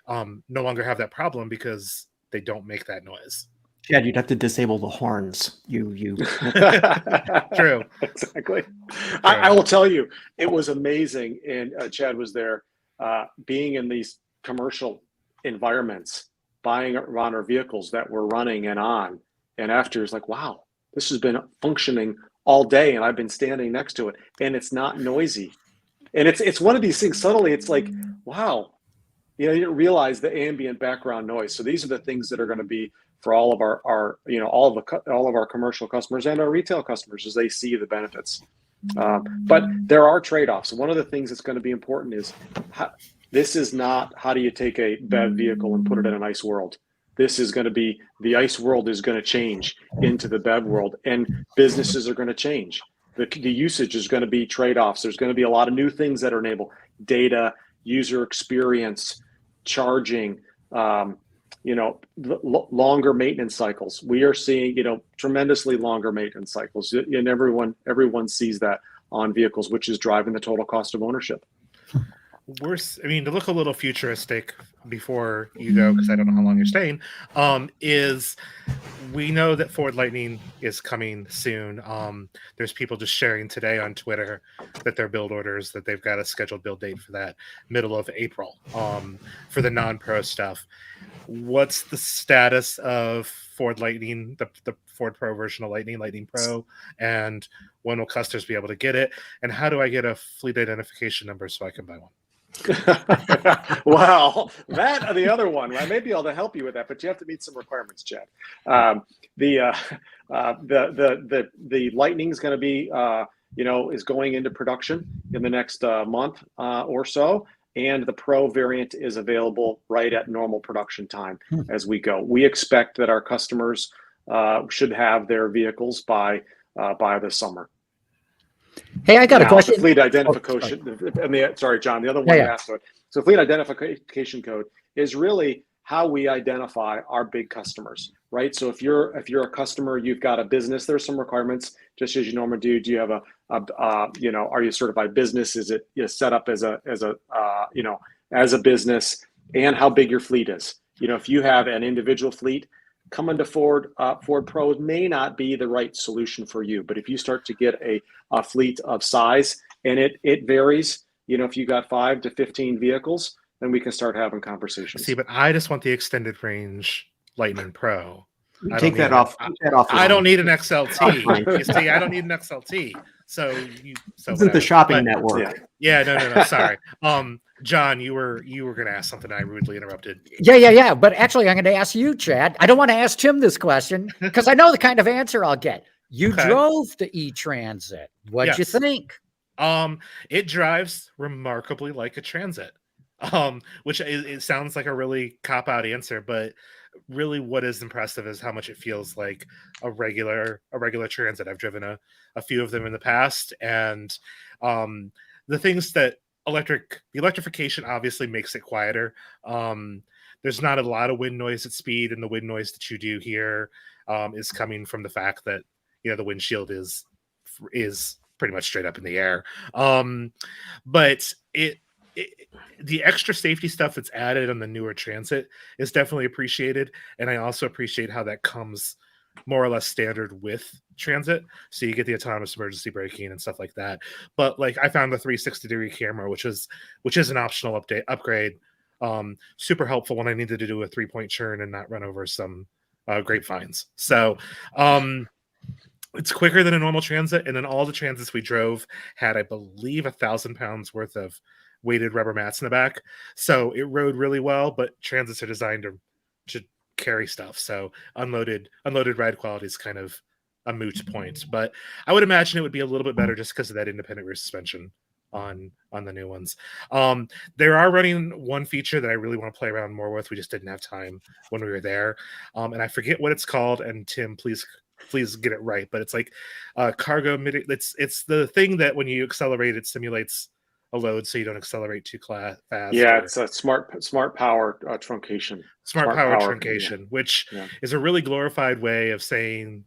no longer have that problem because they don't make that noise. Chad, you'd have to disable the horns. You. True. Exactly. I will tell you, it was amazing. And Chad was there being in these commercial environments, buying around our vehicles that were running and on. And after it's like, wow, this has been functioning all day. And I've been standing next to it and it's not noisy. And it's one of these things, suddenly it's like, wow, you didn't realize the ambient background noise. So these are the things that are going to be for all of all of our commercial customers and our retail customers as they see the benefits. But there are trade-offs. One of the things that's going to be important is this is not how do you take a BEV vehicle and put it in an ICE world. This is going to be the ICE world is going to change into the BEV world, and businesses are going to change. The usage is going to be trade-offs. There's going to be a lot of new things that are enabled: data, user experience, charging, longer maintenance cycles. We are seeing, tremendously longer maintenance cycles, and everyone sees that on vehicles, which is driving the total cost of ownership. To look a little futuristic before you go, because I don't know how long you're staying, is we know that Ford Lightning is coming soon. There's people just sharing today on Twitter that their build orders, that they've got a scheduled build date for that middle of April for the non-pro stuff. What's the status of Ford Lightning, the Ford Pro version of Lightning Pro, and when will customers be able to get it? And how do I get a fleet identification number so I can buy one? Well, that or the other one, I may be able to help you with that, but you have to meet some requirements, Chad. The Lightning is going to be, is going into production in the next month or so, and the Pro variant is available right at normal production time as we go. We expect that our customers should have their vehicles by the summer. Hey, I got a question. The fleet identification. Sorry, John. The other one you asked about. So, fleet identification code is really how we identify our big customers, right? So, if you're a customer, you've got a business. There's some requirements, just as you normally do. Do you have are you a certified business? Is it set up as a business? And how big your fleet is. If you have an individual fleet, coming to Ford Pro may not be the right solution for you. But if you start to get a fleet of size, and it varies, if you got 5 to 15 vehicles, then we can start having conversations. See, but I just want the extended range Lightning Pro. Take that off. I don't need an XLT. You see, I don't need an XLT. So isn't the shopping network? Yeah. No. Sorry. John, you were going to ask something. I rudely interrupted. Yeah. But actually, I'm going to ask you, Chad. I don't want to ask Tim this question because I know the kind of answer I'll get. You drove the e-Transit. What'd you think? It drives remarkably like a Transit, which it sounds like a really cop-out answer, but really what is impressive is how much it feels like a regular Transit. I've driven a few of them in the past, and the things that the electrification obviously makes it quieter. There's not a lot of wind noise at speed, and the wind noise that you do hear is coming from the fact that the windshield is pretty much straight up in the air. But the extra safety stuff that's added on the newer Transit is definitely appreciated, and I also appreciate how that comes more or less standard with Transit. So you get the autonomous emergency braking and stuff like that. But I found the 360-degree camera, which is an optional upgrade, super helpful when I needed to do a 3-point churn and not run over some grapevines. So It's quicker than a normal transit, and then all the transits we drove had, I believe, 1,000 pounds worth of weighted rubber mats in the back. So it rode really well, but transits are designed to carry stuff. So unloaded ride quality is kind of a moot point. But I would imagine it would be a little bit better just because of that independent rear suspension on the new ones. They are running one feature that I really want to play around more with. We just didn't have time when we were there. And I forget what it's called. And Tim, please get it right. But it's like cargo midi. It's the thing that when you accelerate, it simulates a load so you don't accelerate too fast. Yeah, it's a smart power truncation. Smart power truncation, yeah. Which yeah. is a really glorified way of saying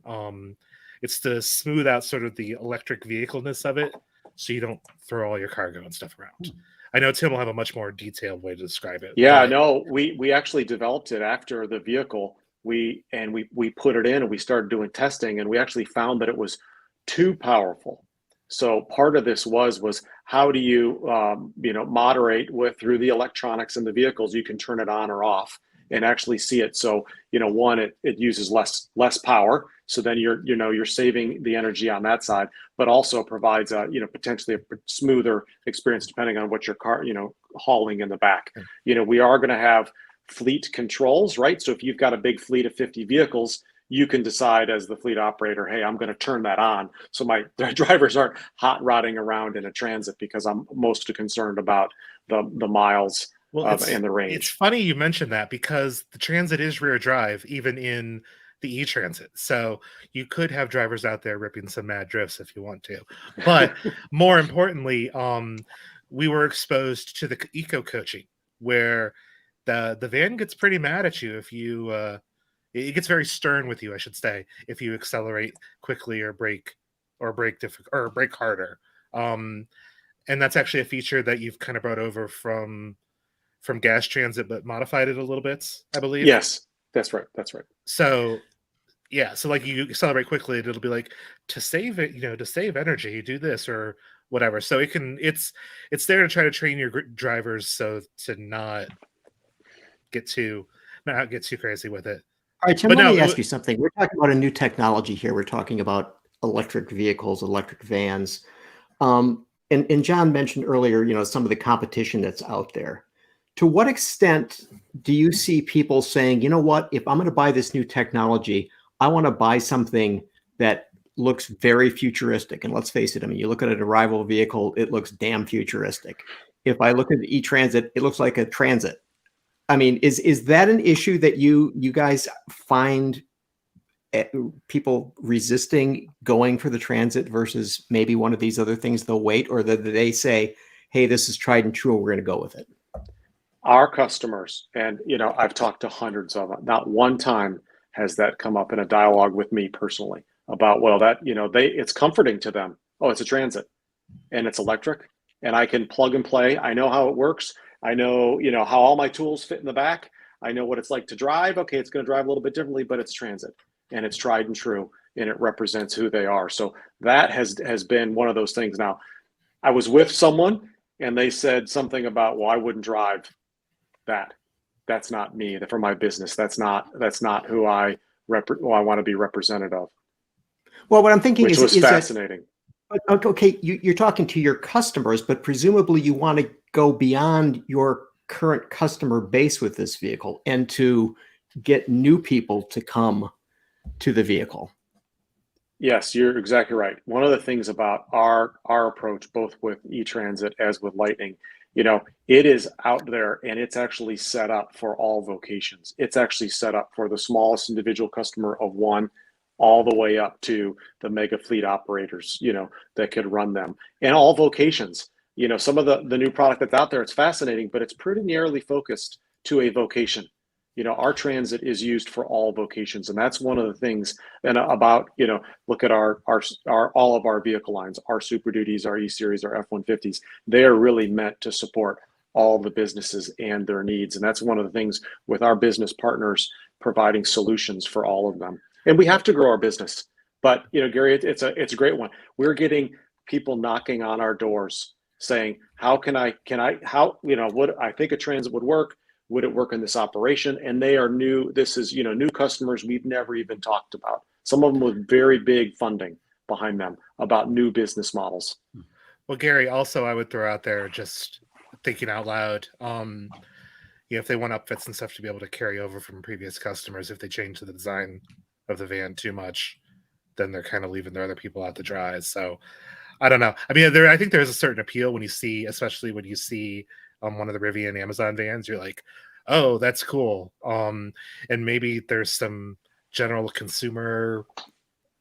it's to smooth out sort of the electric vehicleness of it, so you don't throw all your cargo and stuff around. I know Tim will have a much more detailed way to describe it. Yeah, no, we actually developed it after the vehicle. We put it in and we started doing testing, and we actually found that it was too powerful. So part of this was how do you moderate through the electronics in the vehicles? You can turn it on or off and actually see it. So one, it uses less power. So then you're saving the energy on that side, but also provides potentially a smoother experience depending on what your car hauling in the back. We are going to have fleet controls, right? So if you've got a big fleet of 50 vehicles, you can decide as the fleet operator, hey, I'm going to turn that on so my drivers aren't hot rodding around in a transit, because I'm most concerned about the miles and the range. It's funny you mentioned that, because the transit is rear drive even in the e-transit. So you could have drivers out there ripping some mad drifts if you want to. But more importantly, we were exposed to the eco coaching, where the van gets pretty mad at you if you it gets very stern with you, I should say, if you accelerate quickly or brake harder. And that's actually a feature that you've kind of brought over from gas transit, but modified it a little bit, I believe. Yes, that's right. So yeah, so like you accelerate quickly, it'll be like, to save it, to save energy, do this or whatever. So it's there to try to train your drivers so to not get too crazy with it. All right, Tim, let me ask you something. We're talking about a new technology here. We're talking about electric vehicles, electric vans. And John mentioned earlier, some of the competition that's out there. To what extent do you see people saying, you know what, if I'm going to buy this new technology, I want to buy something that looks very futuristic? And let's face it, I mean, you look at an arrival vehicle, it looks damn futuristic. If I look at the e-transit, it looks like a transit. I mean, is that an issue that you guys find people resisting going for the transit versus maybe one of these other things they'll wait, or that they say, hey, this is tried and true, we're going to go with it? Our customers, and I've talked to hundreds of them, not one time has that come up in a dialogue with me personally about, well, that it's comforting to them. Oh, it's a transit and it's electric and I can plug and play. I know how it works. I know, how all my tools fit in the back. I know what it's like to drive. Okay, it's going to drive a little bit differently, but it's transit and it's tried and true, and it represents who they are. So that has been one of those things. Now, I was with someone and they said something about, well, I wouldn't drive that. That's not me. For my business, that's not who I want to be representative of. Well, what I'm thinking is fascinating. Okay, you're talking to your customers, but presumably you want to go beyond your current customer base with this vehicle and to get new people to come to the vehicle. Yes, you're exactly right. One of the things about our approach, both with e-transit as with Lightning, it is out there and it's actually set up for all vocations. It's actually set up for the smallest individual customer of one, all the way up to the mega fleet operators, that could run them, and all vocations. Some of the new product that's out there, it's fascinating, but it's pretty narrowly focused to a vocation. Our transit is used for all vocations, and that's one of the things. And about, look at our all of our vehicle lines, our Super Duties, our E-Series, our F-150s. They are really meant to support all the businesses and their needs, and that's one of the things with our business partners, providing solutions for all of them. And we have to grow our business, but Gary, it's a great one. We're getting people knocking on our doors saying, what I think a transit would work. Would it work in this operation? And they are new. This is, new customers we've never even talked about Some of them with very big funding behind them about new business models. Well, Gary, also I would throw out there, just thinking out loud, if they want upfits and stuff to be able to carry over from previous customers, if they change the design of the van too much, then they're kind of leaving their other people out to dry. So I don't know. I mean, I think there's a certain appeal when you see, especially when you see one of the Rivian Amazon vans, you're like, oh, that's cool. And maybe there's some general consumer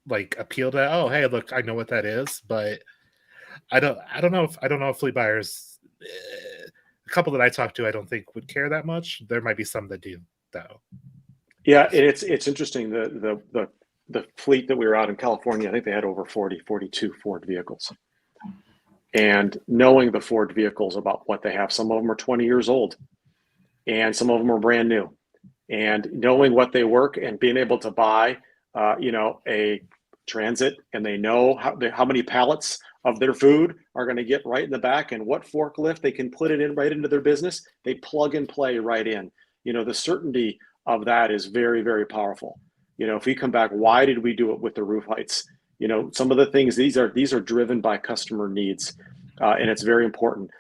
like appeal to, oh, hey, look, I know what that is, but I don't know if fleet buyers, a couple that I talked to, I don't think would care that much. There might be some that do, though. Yeah, and it's interesting. The fleet that we were out in California, I think they had over 42 Ford vehicles. And knowing the Ford vehicles about what they have, some of them are 20 years old, and some of them are brand new. And knowing what they work and being able to buy, a Transit, and they know how many pallets of their food are going to get right in the back, and what forklift they can put it in right into their business. They plug and play right in. The certainty of that is very, very powerful. If we come back, why did we do it with the roof heights? Some of the things, these are driven by customer needs, and it's very important.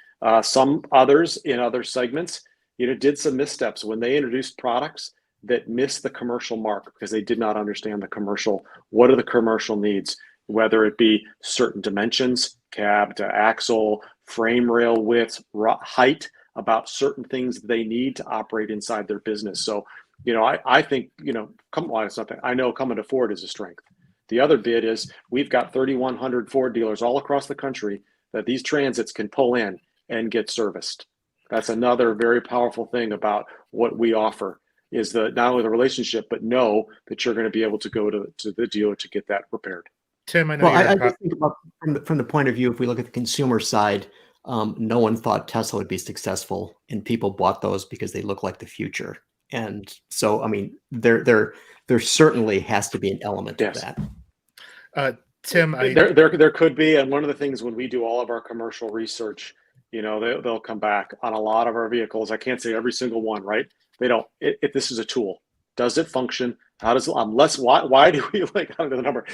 Some others in other segments, did some missteps when they introduced products that missed the commercial mark because they did not understand the commercial. What are the commercial needs? Whether it be certain dimensions, cab to axle, frame rail width, height, about certain things they need to operate inside their business. So, I think, it's something I know coming to Ford is a strength. The other bit is we've got 3,100 Ford dealers all across the country that these Transits can pull in and get serviced. That's another very powerful thing about what we offer, is not only the relationship, but know that you're going to be able to go to the dealer to get that repaired. Tim, I know. Well, I just think about from the point of view, if we look at the consumer side, no one thought Tesla would be successful, and people bought those because they look like the future. And so, I mean, there certainly has to be an element of that. Tim, there could be, and one of the things when we do all of our commercial research, they'll come back on a lot of our vehicles. I can't say every single one, right? They don't. If this is a tool, does it function? How does why do we I don't know the number?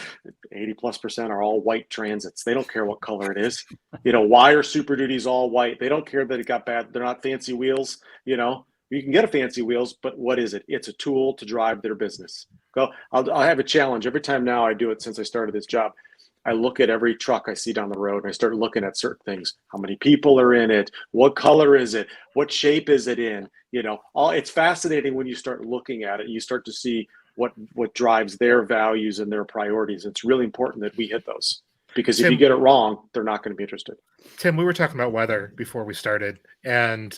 80+% are all white Transits. They don't care what color it is. Why are Super Duties all white? They don't care that it got bad. They're not fancy wheels. You can get a fancy wheels, but what is it? It's a tool to drive their business. I'll have a challenge every time now. I do it since I started this job. I look at every truck I see down the road, and I start looking at certain things. How many people are in it? What color is it? What shape is it in? It's fascinating when you start looking at it. You start to see what drives their values and their priorities. It's really important that we hit those, because if you get it wrong, they're not going to be interested. Tim, we were talking about weather before we started, and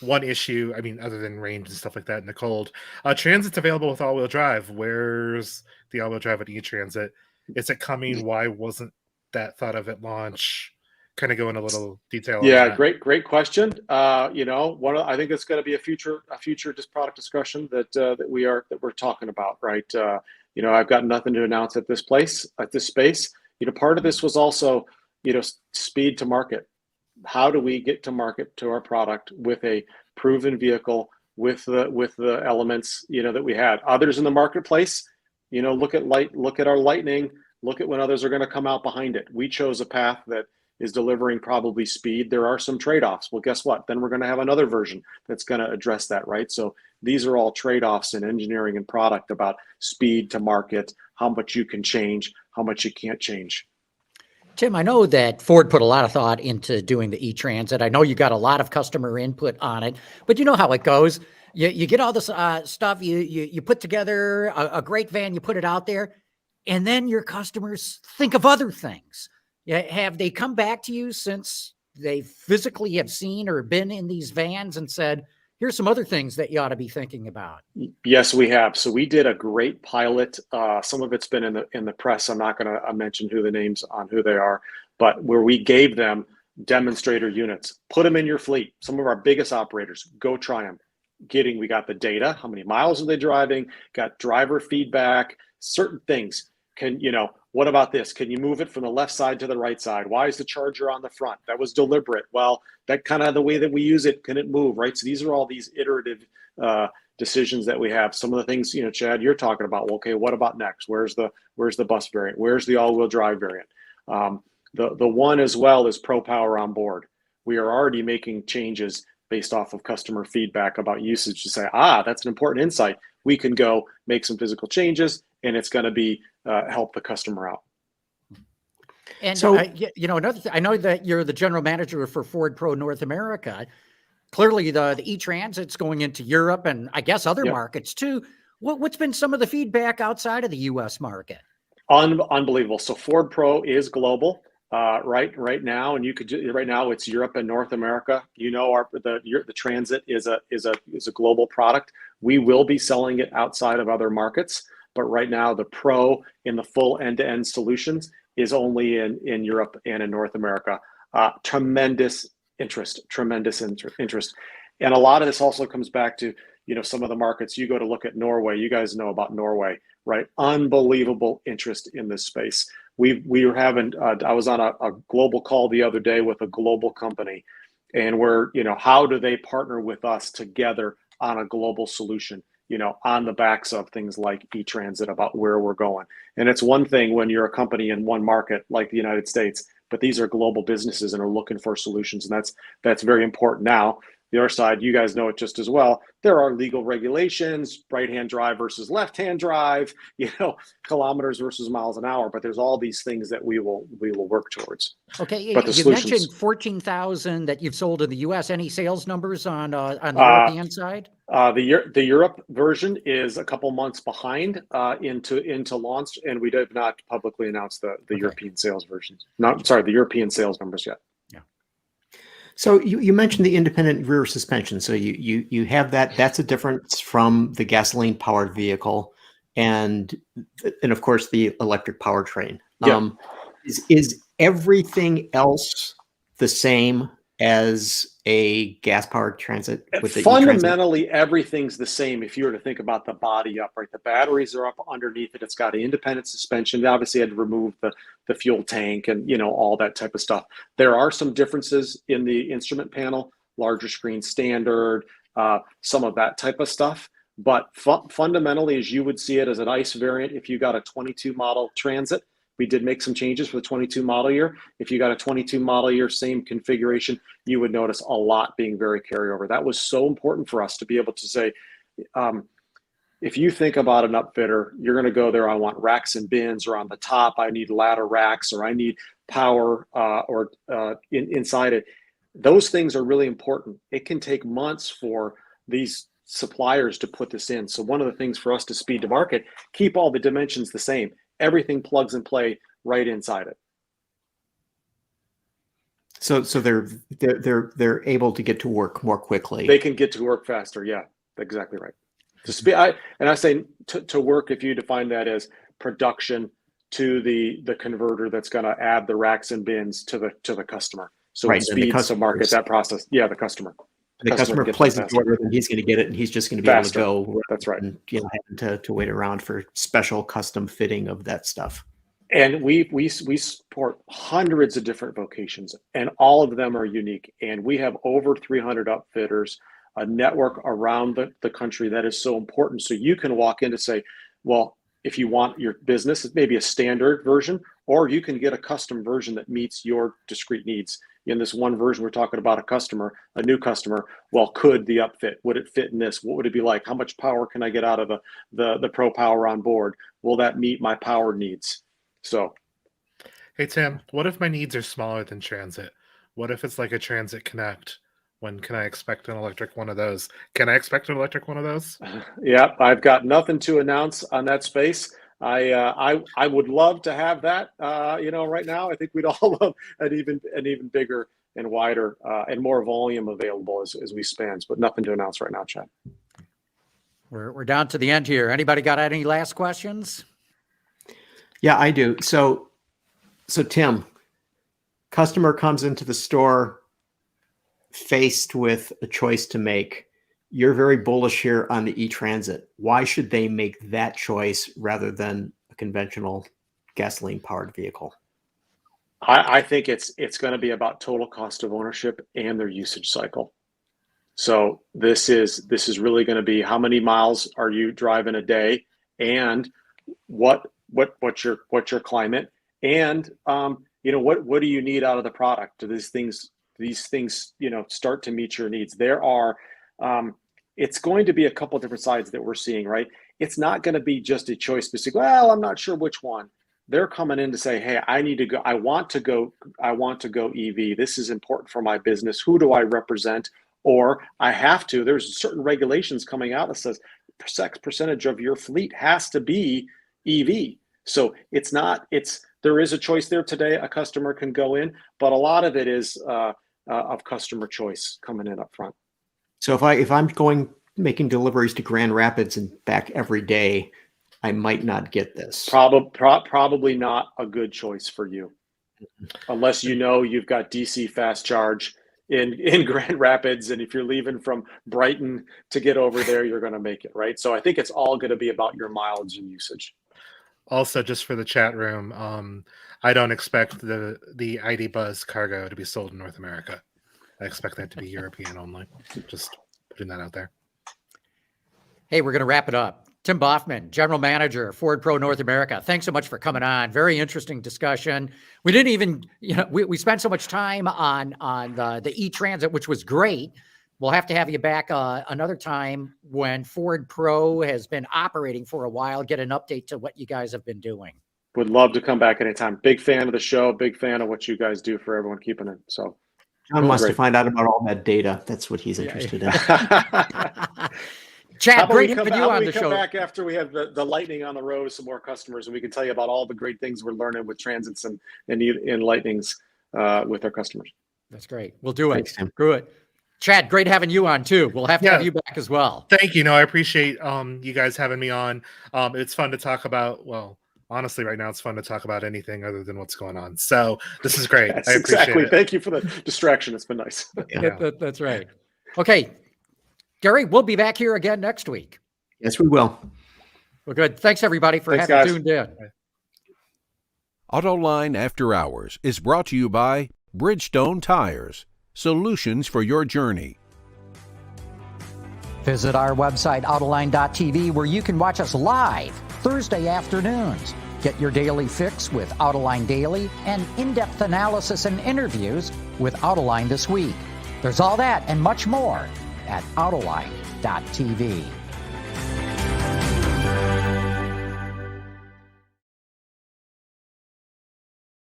one issue, I mean, other than range and stuff like that in the cold, Transit's available with all-wheel drive. Where's the all-wheel drive at E-Transit? Is it coming? Why wasn't that thought of at launch? Kind of go in a little detail. Yeah, great question. I think it's going to be a future just product discussion that we're talking about, right? I've got nothing to announce at this space. Part of this was also, speed to market. How do we get to market to our product with a proven vehicle with the elements, that we had? Others in the marketplace, look at our Lightning, look at when others are going to come out behind it. We chose a path that is delivering probably speed. There are some trade-offs. Well, guess what? Then we're going to have another version that's going to address that, right? So these are all trade-offs in engineering and product about speed to market, how much you can change, how much you can't change. Tim, I know that Ford put a lot of thought into doing the E-Transit. I know you got a lot of customer input on it, but you know how it goes. You get all this stuff, you put together a great van, you put it out there, and then your customers think of other things. Have they come back to you since they physically have seen or been in these vans and said, here's some other things that you ought to be thinking about? Yes, we have. So we did a great pilot. Some of it's been in the press. I'm not going to mention who they are, but where we gave them demonstrator units, put them in your fleet. Some of our biggest operators, go try them. We got the data. How many miles are they driving? Got driver feedback, certain things. what about this? Can you move it from the left side to the right side? Why is the charger on the front? That was deliberate. Well, that kind of the way that we use it, can it move, right? So these are all these iterative decisions that we have. Some of the things, Chad, you're talking about. Well, okay, what about next? Where's the bus variant? Where's the all-wheel drive variant? The one as well is Pro Power on board. We are already making changes based off of customer feedback about usage to say, that's an important insight. We can go make some physical changes, and it's going to be help the customer out. And so, another thing, I know that you're the general manager for Ford Pro North America. Clearly, the e-Transit's going into Europe and I guess other markets too. What's been some of the feedback outside of the U.S. market? Unbelievable. So Ford Pro is global. Right now, and right now it's Europe and North America. The Transit is a global product. We will be selling it outside of other markets, but right now the Pro in the full end-to-end solutions is only in Europe and in North America. Tremendous interest, and a lot of this also comes back to some of the markets. You go to look at Norway. You guys know about Norway, right? Unbelievable interest in this space. We were having, I was on a global call the other day with a global company, and we're, how do they partner with us together on a global solution, on the backs of things like e-Transit, about where we're going. And it's one thing when you're a company in one market like the United States, but these are global businesses and are looking for solutions. And that's very important. Now, the other side, you guys know it just as well. There are legal regulations, right-hand drive versus left-hand drive, kilometers versus miles an hour. But there's all these things that we will work towards. Okay, but you mentioned 14,000 that you've sold in the U.S. Any sales numbers on the European side? The Europe version is a couple months behind into launch, and we did not publicly announce the European sales versions. The European sales numbers yet. So you mentioned the independent rear suspension. So you have that. That's a difference from the gasoline powered vehicle, and of course the electric powertrain. Yeah. Is everything else the same as a gas powered Transit? With the fundamentally, everything's the same. If you were to think about the body up, right, the batteries are up underneath it. It's got an independent suspension. They obviously had to remove the fuel tank and all that type of stuff. There are some differences in the instrument panel, larger screen standard, some of that type of stuff. But fundamentally, as you would see it as an ICE variant, if you got a 22 model Transit, we did make some changes for the 22 model year. If you got a 22 model year, same configuration, you would notice a lot being very carryover. That was so important for us to be able to say, if you think about an upfitter, you're going to go there, I want racks and bins, or on the top, I need ladder racks, or I need power inside it. Those things are really important. It can take months for these suppliers to put this in. So one of the things for us to speed to market, keep all the dimensions the same. Everything plugs and play right inside it. So they're able to get to work more quickly. They can get to work faster. Yeah, exactly right. To speed, I say to work, if you define that as production to the converter that's going to add the racks and bins to the customer. So it speeds to market that process. Yeah, the customer. The customer places the order, and he's going to get it, and he's just going to be faster. Able to go. That's right. And having to wait around for special custom fitting of that stuff. And we support hundreds of different vocations, and all of them are unique. And we have over 300 upfitters, a network around the country that is so important. So you can walk in to say, well, if you want your business, it may be a standard version, or you can get a custom version that meets your discrete needs. In this one version, we're talking about a new customer. Well, could the upfit, would it fit in this? What would it be like? How much power can I get out of the Pro Power on board? Will that meet my power needs? So, hey, Tim, what if my needs are smaller than Transit? What if it's like a Transit Connect? When can I expect an electric one of those? Can I expect an electric one of those? Yeah, I've got nothing to announce on that space. I would love to have that. Right now, I think we'd all love an even bigger and wider and more volume available as we spans, but nothing to announce right now, Chad. We're down to the end here. Anybody got any last questions? Yeah, I do. So Tim, customer comes into the store faced with a choice to make. You're very bullish here on the e-Transit. Why should they make that choice rather than a conventional gasoline-powered vehicle? I think it's going to be about total cost of ownership and their usage cycle. So this is really going to be how many miles are you driving a day, and what's your climate, and what do you need out of the product? Do these things start to meet your needs? There are it's going to be a couple different sides that we're seeing, right? It's not going to be just a choice specific. Well, I'm not sure which one. They're coming in to say, hey, I want to go EV. This is important for my business. Who do I represent? Or I have to. There's certain regulations coming out that says percentage of your fleet has to be EV. So there is a choice there today. A customer can go in, but a lot of it is of customer choice coming in up front. So if I'm making deliveries to Grand Rapids and back every day, I might not get this. Probably not a good choice for you, unless you've got DC fast charge in Grand Rapids, and if you're leaving from Brighton to get over there, you're going to make it, right? So I think it's all going to be about your mileage and usage. Also, just for the chat room, I don't expect the ID Buzz cargo to be sold in North America. I expect that to be European only. Just putting that out there. Hey, we're going to wrap it up. Tim Baughman, General Manager, Ford Pro North America. Thanks so much for coming on. Very interesting discussion. We didn't even, we spent so much time on the e-Transit, which was great. We'll have to have you back another time when Ford Pro has been operating for a while, get an update to what you guys have been doing. Would love to come back anytime. Big fan of the show. Big fan of what you guys do for everyone keeping it. So John wants to find out about all that data. That's what he's interested in. Chad, great having you on the show. Come back after we have the lightning on the road with some more customers, and we can tell you about all the great things we're learning with transits and lightnings with our customers. That's great. We'll do it. Thanks, Tim. Good. Chad, great having you on too. We'll have to have you back as well. Thank you. No, I appreciate you guys having me on. It's fun to talk about. Well, honestly, right now it's fun to talk about anything other than what's going on. So this is great. Yes, I appreciate exactly. it. Thank you for the distraction. It's been nice. That's right. Okay, Gary, we'll be back here again next week. Yes, we will. Well, good. Thanks everybody for having guys. tuned in. Autoline After Hours is brought to you by Bridgestone Tires, solutions for your journey. Visit our website, Autoline.tv, where you can watch us live Thursday afternoons. Get your daily fix with Autoline Daily and in-depth analysis and interviews with Autoline This Week. There's all that and much more at Autoline.tv.